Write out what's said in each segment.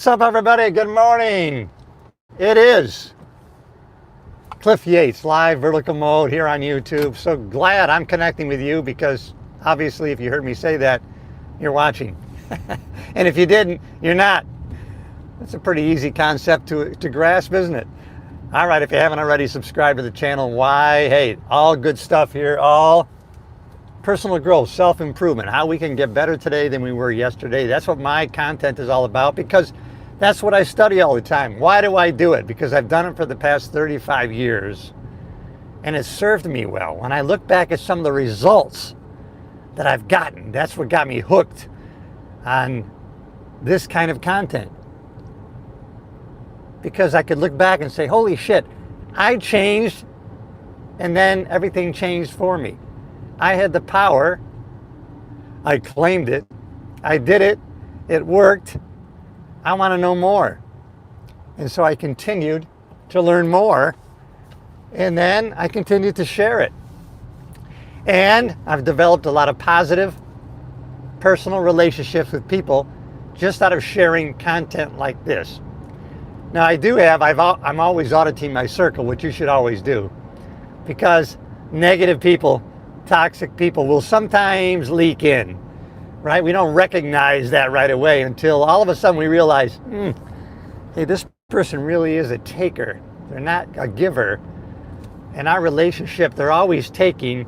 What's up, everybody? Good morning. It is Cliff Yates, live vertical mode here on YouTube. So glad I'm connecting with you because obviously if you heard me say that, you're watching. And if you didn't, you're not. It's a pretty easy concept to grasp, isn't it? All right, if you haven't already subscribed to the channel, why? Hey, all good stuff here, all personal growth, self-improvement, how we can get better today than we were yesterday. That's what my content is all about because that's what I study all the time. Why do I do it? Because I've done it for the past 35 years and it's served me well. When I look back at some of the results that I've gotten, that's what got me hooked on this kind of content. Because I could look back and say, holy shit, I changed and then everything changed for me. I had the power, I claimed it, I did it, it worked. I want to know more. And so I continued to learn more, and then I continued to share it. And I've developed a lot of positive personal relationships with people just out of sharing content like this. Now I'm always auditing my circle, which you should always do, because negative people, toxic people will sometimes leak in. Right? We don't recognize that right away until all of a sudden we realize, hey, this person really is a taker. They're not a giver. In our relationship, they're always taking,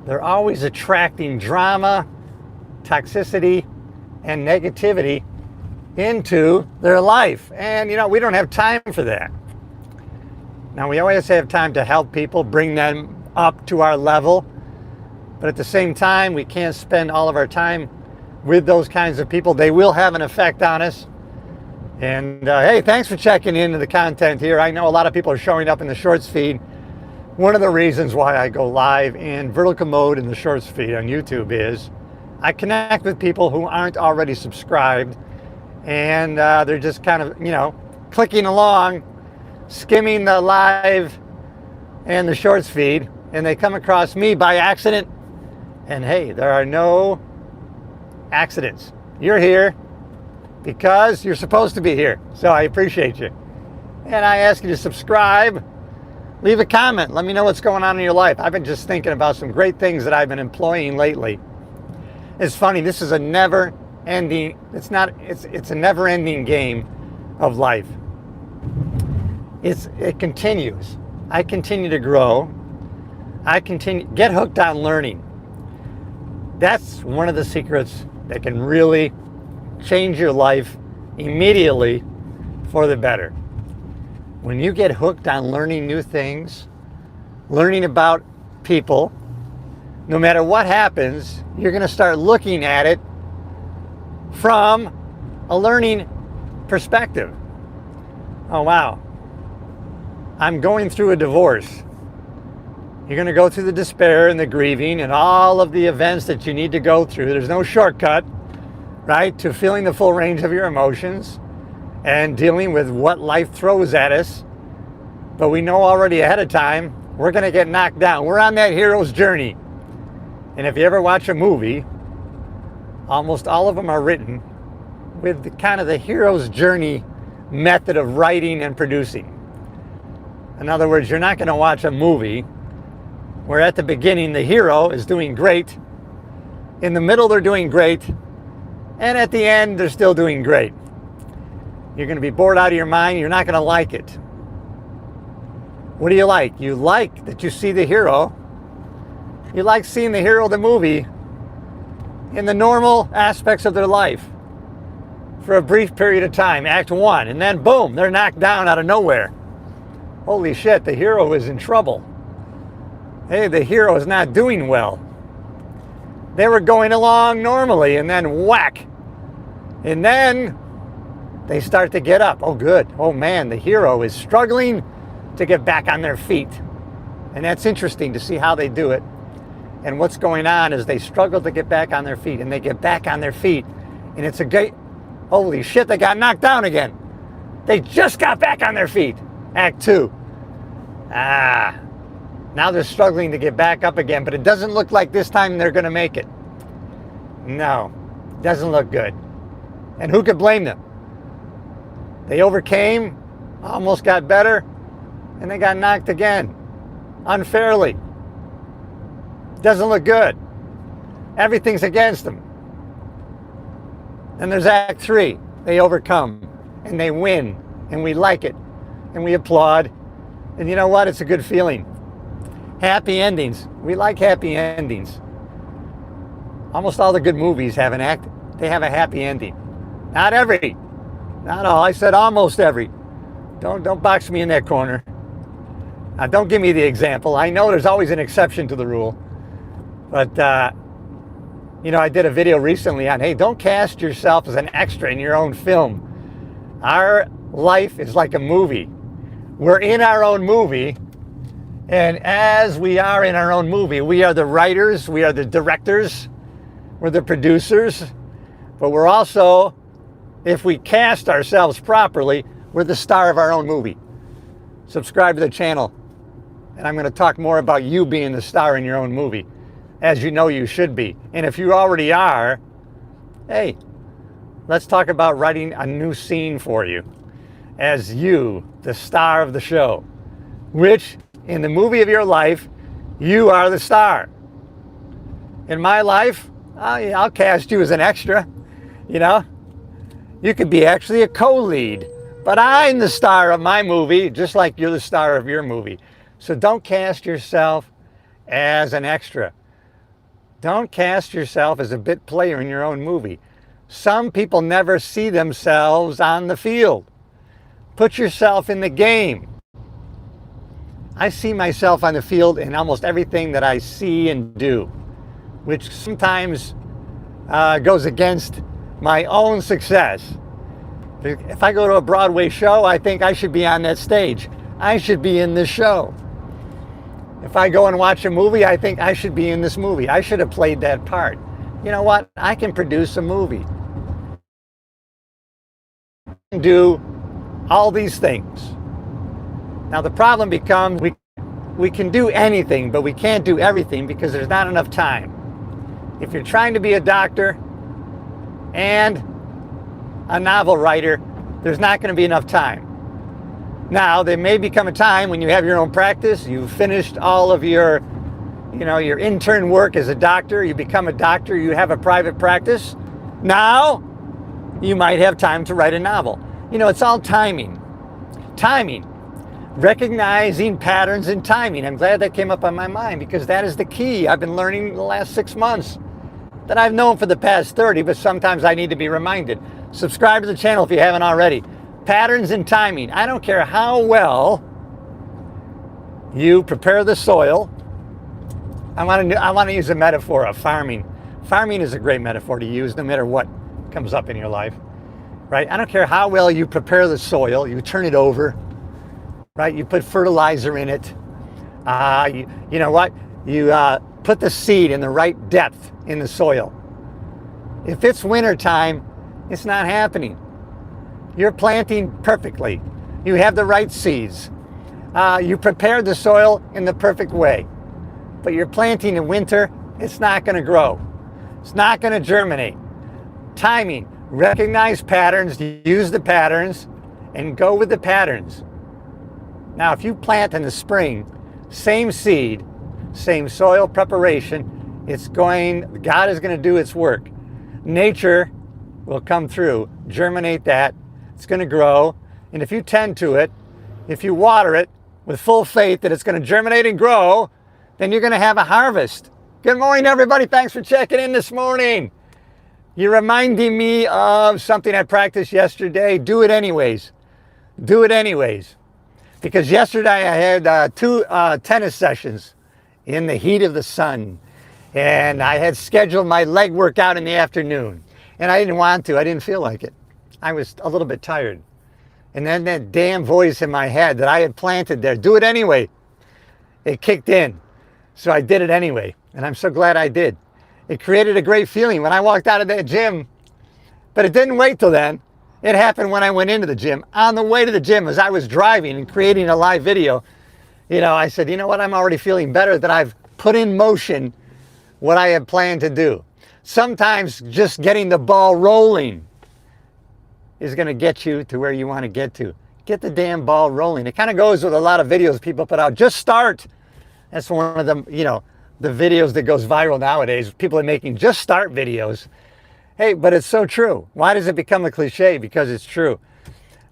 they're always attracting drama, toxicity, and negativity into their life. And, we don't have time for that. Now, we always have time to help people, bring them up to our level. But at the same time, we can't spend all of our time with those kinds of people. They will have an effect on us. And hey, thanks for checking into the content here. I know a lot of people are showing up in the shorts feed. One of the reasons why I go live in vertical mode in the shorts feed on YouTube is I connect with people who aren't already subscribed. And they're just kind of, clicking along, skimming the live and the shorts feed. And they come across me by accident. And hey, there are no accidents. You're here because you're supposed to be here. So I appreciate you. And I ask you to subscribe, leave a comment, let me know what's going on in your life. I've been just thinking about some great things that I've been employing lately. It's funny, this is a never-ending, it's a never-ending game of life. It continues. I continue to grow. Get hooked on learning. That's one of the secrets that can really change your life immediately for the better. When you get hooked on learning new things, learning about people, no matter what happens, you're going to start looking at it from a learning perspective. Oh, wow. I'm going through a divorce. You're going to go through the despair and the grieving and all of the events that you need to go through. There's no shortcut, right, to feeling the full range of your emotions and dealing with what life throws at us. But we know already ahead of time, we're going to get knocked down. We're on that hero's journey. And if you ever watch a movie, almost all of them are written with the hero's journey method of writing and producing. In other words, you're not going to watch a movie where at the beginning the hero is doing great, in the middle they're doing great, and at the end they're still doing great. You're going to be bored out of your mind. You're not going to like it. What do you like? You like that you see the hero. You like seeing the hero of the movie in the normal aspects of their life for a brief period of time, act one, and then boom, they're knocked down out of nowhere. Holy shit, the hero is in trouble. Hey, the hero is not doing well. They were going along normally and then whack. And then they start to get up. Oh, good. Oh, man, the hero is struggling to get back on their feet. And that's interesting to see how they do it. And what's going on is they struggle to get back on their feet. And they get back on their feet. And it's a great, holy shit, they got knocked down again. They just got back on their feet. Act two. Now they're struggling to get back up again, but it doesn't look like this time they're going to make it. No, doesn't look good. And who could blame them? They overcame, almost got better, and they got knocked again, unfairly. Doesn't look good. Everything's against them. Then there's Act 3. They overcome, and they win, and we like it, and we applaud. And you know what? It's a good feeling. Happy endings. We like happy endings. Almost all the good movies have they have a happy ending. Not every. Not all. I said almost every. Don't box me in that corner. Don't give me the example. I know there's always an exception to the rule. But, I did a video recently on, hey, don't cast yourself as an extra in your own film. Our life is like a movie. We're in our own movie. And as we are in our own movie, we are the writers, we are the directors, we're the producers. But we're also, if we cast ourselves properly, we're the star of our own movie. Subscribe to the channel. And I'm going to talk more about you being the star in your own movie, as you know you should be. And if you already are, hey, let's talk about writing a new scene for you as you, the star of the show, which in the movie of your life, you are the star. In my life, I'll cast you as an extra, You could be actually a co-lead, but I'm the star of my movie, just like you're the star of your movie. So don't cast yourself as an extra. Don't cast yourself as a bit player in your own movie. Some people never see themselves on the field. Put yourself in the game. I see myself on the field in almost everything that I see and do, which sometimes goes against my own success. If I go to a Broadway show, I think I should be on that stage. I should be in this show. If I go and watch a movie, I think I should be in this movie. I should have played that part. You know what? I can produce a movie. I can do all these things. Now the problem becomes we can do anything, but we can't do everything because there's not enough time. If you're trying to be a doctor and a novel writer, there's not going to be enough time. Now, there may become a time when you have your own practice, you've finished all of your intern work as a doctor, you become a doctor, you have a private practice. Now, you might have time to write a novel. It's all timing. Timing. Recognizing patterns in timing. I'm glad that came up on my mind because that is the key I've been learning in the last 6 months that I've known for the past 30, but sometimes I need to be reminded. Subscribe to the channel if you haven't already. Patterns in timing. I don't care how well you prepare the soil. I want to use a metaphor of farming. Farming is a great metaphor to use no matter what comes up in your life, right? I don't care how well you prepare the soil. You turn it over, right? You put fertilizer in it. You know what? You put the seed in the right depth in the soil. If it's winter time, it's not happening. You're planting perfectly. You have the right seeds. You prepared the soil in the perfect way. But you're planting in winter, it's not going to grow. It's not going to germinate. Timing. Recognize patterns, use the patterns, and go with the patterns. Now, if you plant in the spring, same seed, same soil preparation, God is going to do its work. Nature will come through, germinate that. It's going to grow, and if you tend to it, if you water it with full faith that it's going to germinate and grow, then you're going to have a harvest. Good morning, everybody. Thanks for checking in this morning. You're reminding me of something I practiced yesterday. Do it anyways. Do it anyways. Because yesterday I had 2 tennis sessions in the heat of the sun, and I had scheduled my leg workout in the afternoon, and I didn't want to. I didn't feel like it. I was a little bit tired. And then that damn voice in my head that I had planted there, do it anyway, it kicked in. So I did it anyway. And I'm so glad I did. It created a great feeling when I walked out of that gym. But it didn't wait till then. It happened when I went into the gym. On the way to the gym, as I was driving and creating a live video, I said, you know what? I'm already feeling better that I've put in motion what I had planned to do. Sometimes just getting the ball rolling is going to get you to where you want to get to. Get the damn ball rolling. It kind of goes with a lot of videos people put out. Just start. That's one of them, the videos that goes viral nowadays. People are making just start videos. Hey, but it's so true. Why does it become a cliche? Because it's true.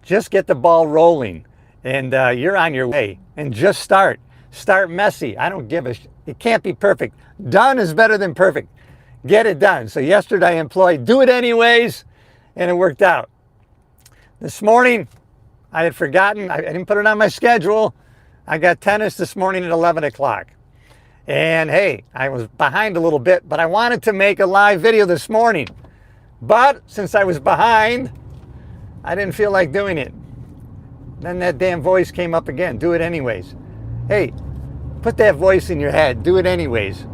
Just get the ball rolling and you're on your way. And just start. Start messy. I don't give a shit. It can't be perfect. Done is better than perfect. Get it done. So yesterday I employed do it anyways, and it worked out. This morning I had forgotten. I didn't put it on my schedule. I got tennis this morning at 11 o'clock. And hey, I was behind a little bit, but I wanted to make a live video this morning. But since I was behind, I didn't feel like doing it. Then that damn voice came up again. Do it anyways. Hey, put that voice in your head. Do it anyways.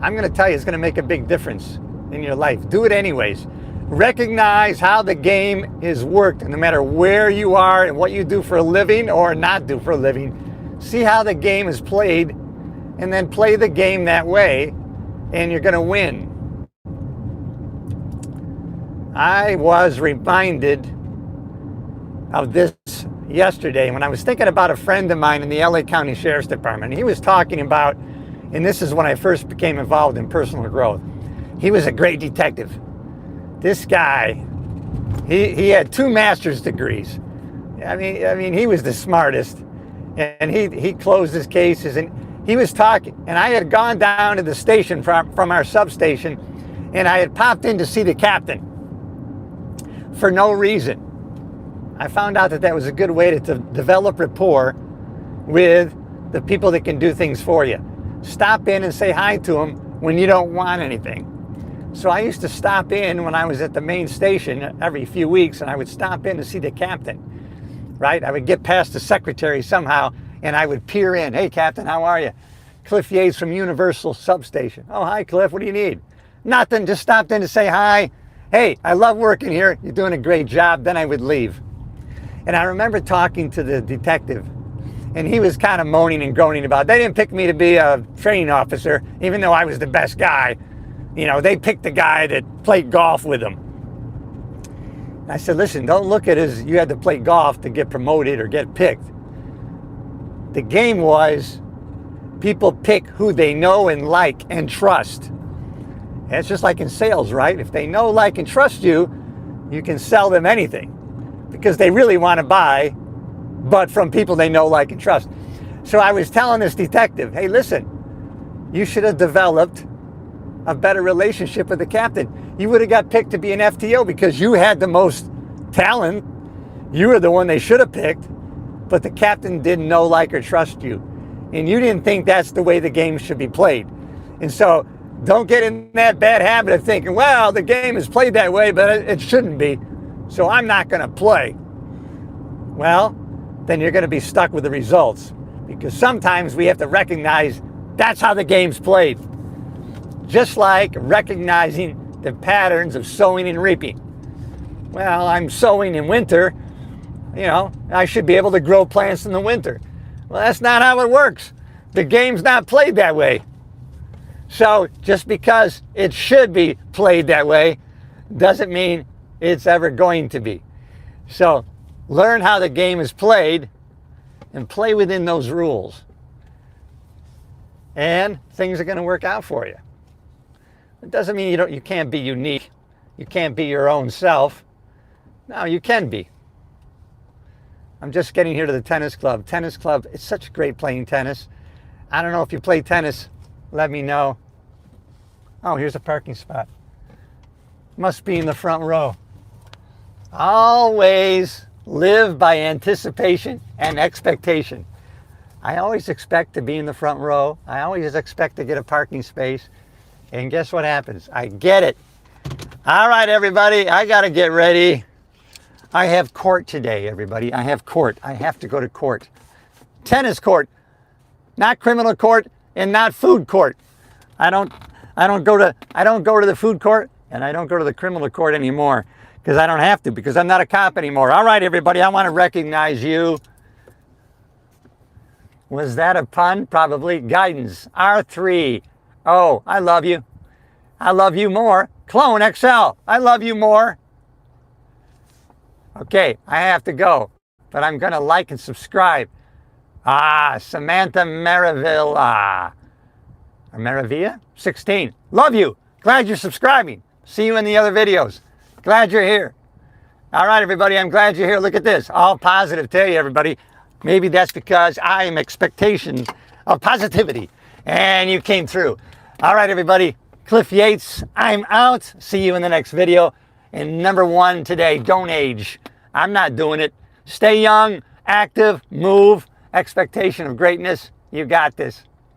I'm going to tell you, it's going to make a big difference in your life. Do it anyways. Recognize how the game is worked, and no matter where you are and what you do for a living or not do for a living, see how the game is played, and then play the game that way, and you're going to win. I was reminded of this yesterday when I was thinking about a friend of mine in the LA County Sheriff's Department. He was talking about, and this is when I first became involved in personal growth. He was a great detective. This guy, he had 2 master's degrees. I mean, he was the smartest, and he closed his cases, and he was talking, and I had gone down to the station from our substation, and I had popped in to see the captain for no reason. I found out that was a good way to develop rapport with the people that can do things for you. Stop in and say hi to them when you don't want anything. So I used to stop in when I was at the main station every few weeks, and I would stop in to see the captain, right? I would get past the secretary somehow, and I would peer in. Hey, Captain, how are you? Cliff Yates from Universal Substation. Oh, hi, Cliff. What do you need? Nothing. Just stopped in to say hi. Hey, I love working here. You're doing a great job. Then I would leave. And I remember talking to the detective, and he was kind of moaning and groaning about, they didn't pick me to be a training officer, even though I was the best guy. They picked the guy that played golf with him. I said, listen, don't look at it as you had to play golf to get promoted or get picked. The game was people pick who they know and like and trust. And it's just like in sales, right? If they know, like, and trust you, you can sell them anything because they really want to buy, but from people they know, like, and trust. So I was telling this detective, hey, listen, you should have developed a better relationship with the captain. You would have got picked to be an FTO because you had the most talent. You were the one they should have picked, but the captain didn't know, like, or trust you. And you didn't think that's the way the game should be played. And so don't get in that bad habit of thinking, well, the game is played that way, but it shouldn't be, so I'm not going to play. Well, then you're going to be stuck with the results, because sometimes we have to recognize that's how the game's played. Just like recognizing the patterns of sowing and reaping. Well, I'm sowing in winter, I should be able to grow plants in the winter. Well, that's not how it works. The game's not played that way. So just because it should be played that way doesn't mean it's ever going to be. So learn how the game is played and play within those rules. And things are going to work out for you. It doesn't mean you can't be unique. You can't be your own self. No, you can be. I'm just getting here to the tennis club. Tennis club, it's such great playing tennis. I don't know if you play tennis, let me know. Oh, here's a parking spot. Must be in the front row. Always live by anticipation and expectation. I always expect to be in the front row. I always expect to get a parking space. And guess what happens? I get it. All right, everybody, I got to get ready. I have court today, everybody. I have court. I have to go to court. Tennis court, not criminal court and not food court. I don't go to the food court, and I don't go to the criminal court anymore because I don't have to, because I'm not a cop anymore. All right, everybody, I want to recognize you. Was that a pun? Probably. Guidance, R3. Oh, I love you. I love you more. Clone XL, I love you more. Okay, I have to go, but I'm going to like and subscribe. Samantha Maravilla. Or Maravilla? 16. Love you. Glad you're subscribing. See you in the other videos. Glad you're here. All right, everybody, I'm glad you're here. Look at this. All positive to you, everybody. Maybe that's because I am expectation of positivity, and you came through. All right, everybody. Cliff Yates, I'm out. See you in the next video. And number one today, don't age. I'm not doing it. Stay young, active, move, expectation of greatness. You got this.